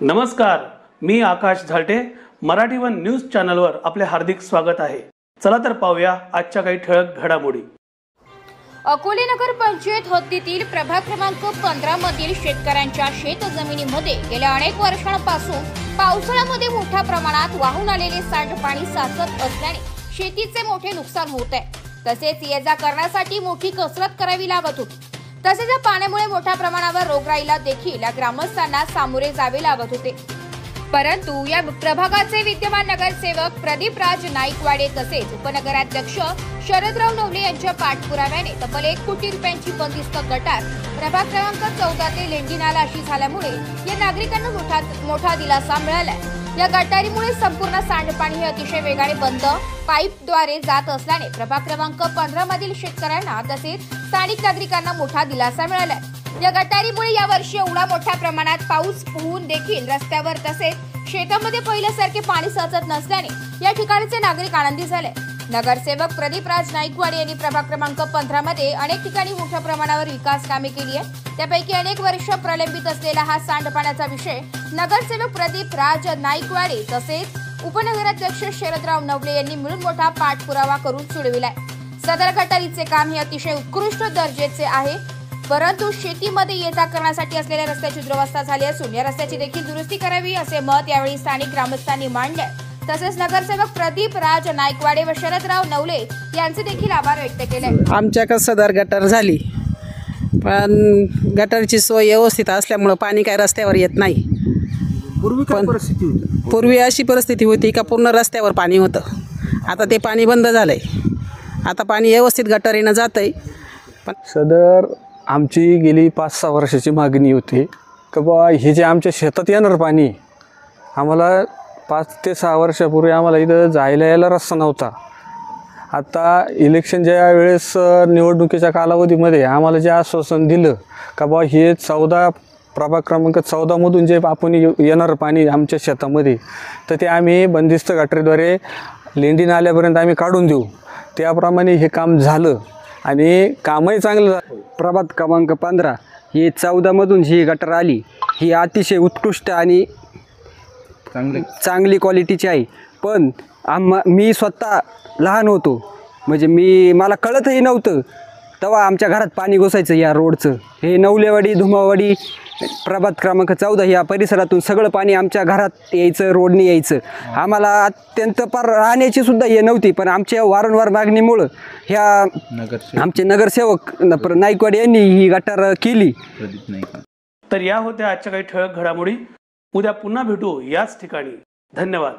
नमस्कार, मी आकाश झालटे. Marathi one news चॅनलवर आपले हार्दिक स्वागत आहे. चला तर पाहूया आजच्या काही ठळक घडामोडी. अकोले नगर पंचायत हद्दीतील प्रभाग क्रमांक 15 मधील शेतकऱ्यांच्या शेतजमिनीमध्ये गेल्या अनेक वर्षांपासून पावसाळ्यामध्ये मोठ्या प्रमाणात वाहून आलेले सांडपाणी साचत असल्याने शेतीचे मोठे नुकसान होत आहे. तसेच ये-जा करण्यासाठी मोठी कसरत करावी लागत होती. तसेच या पाण्यामुळे मोठ्या प्रमाणावर रोगराईला देखील ग्रामस्थांना सामोरे जावे लागत होते. परंतु या प्रभागाचे विद्यमान नगरसेवक प्रदीप राज नाईकवाडे तसेच उपनगराध्यक्ष शरदराव नवले यांच्या पाठपुराव्याने तब्बल 1 कोटी रुपयांची बंदिस्त गटार प्रभाग क्रमांक 14 ते लेंडी नाला अशी झाल्यामुळे या नागरिकांना मोठा दिलासा मिळाला. या गटारीमुळे संपूर्ण सांडपाणी हे अतिशय वेगाने बंद पाईपद्वारे जात असल्याने प्रभाग क्रमांक 15 मधील शेतकऱ्यांना तसेच स्थानिक नागरिकांना मोठा दिलासा मिळाला. या गटारीमुळे यावर्षी एवढा मोठ्या प्रमाणात पाऊस होऊन देखील रस्त्यावर तसेच शेतामध्ये पहिल्यासारखे पाणी साचत नसल्याने या ठिकाणचे नागरिक आनंदी झाले. नगरसेवक प्रदीप राज नाईकवाडे यांनी प्रभाग क्रमांक 15 मध्ये अनेक ठिकाणी मोठ्या प्रमाणावर विकास कामे केली आहे. त्यापैकी अनेक वर्ष प्रलंबित असलेला हा सांडपाण्याचा विषय नगरसेवक प्रदीप राज नाईकवाडे तसेच उपनगराध्यक्ष शरदराव नवले यांनी मिळून मोठा पाठपुरावा करून सोडविलाय. सदर गटारीचे काम हे अतिशय उत्कृष्ट दर्जाचे आहे. परंतु शेतीमध्ये ये-जा करण्यासाठी असलेल्या रस्त्याची दुरवस्था झाली असून या रस्त्याची देखील दुरुस्ती करावी असे मत यावेळी स्थानिक ग्रामस्थांनी मांडले. तसेच नगरसेवक प्रदीप राज नाईकवाडे व शरदराव नवले यांचे देखील आभार व्यक्त केले. आमच्याकडे सदर गटार झाली, पण गटारची सोय व्यवस्थित असल्यामुळे पाणी काय रस्त्यावर येत नाही. पूर्वी अशी परिस्थिती होती का पूर्ण रस्त्यावर पाणी होतं. आता ते पाणी बंद झालंय. आता पाणी व्यवस्थित गटारीनं जातंय. पण सदर आमची गेली 5-6 वर्षाची मागणी होती की बाबा हे जे आमच्या शेतात येणार पाणी, आम्हाला 5 ते 6 वर्षापूर्वी आम्हाला इथं जायला यायला रस्ता नव्हता. आता इलेक्शनच्या वेळेस निवडणुकीच्या कालावधीमध्ये आम्हाला जे आश्वासन दिलं का बाबा हे 14 प्रभाग क्रमांक 14मधून जे आपण येणार पाणी आमच्या शेतामध्ये, तर ते आम्ही बंदिस्त गटारीद्वारे लेंडी नाल्यापर्यंत आम्ही काढून देऊ. त्याप्रमाणे हे काम झालं आणि कामही चांगलं झालं. प्रभाग क्रमांक 15 ही 14मधून जी गटार आली ही अतिशय उत्कृष्ट आणि चांगली क्वालिटीची आहे. पण मी स्वतः लहान होतो, म्हणजे मला कळतही नव्हतं तेव्हा आमच्या घरात पाणी घुसायचं या रोडचं. हे नवलेवाडी धुमावाडी प्रभाग क्रमांक 14 या परिसरातून सगळं पाणी आमच्या घरात यायचं, रोडने यायचं. आम्हाला अत्यंत पार राहण्याची सुद्धा हे नव्हती. पण आमच्या वारंवार मागणीमुळं ह्या आमचे नगरसेवक नाईकवाडे यांनी ही गटार केली. तर या होत्या आजच्या काही ठळक घडामोडी. उद्या पुन्हा भेटू याच ठिकाणी. धन्यवाद.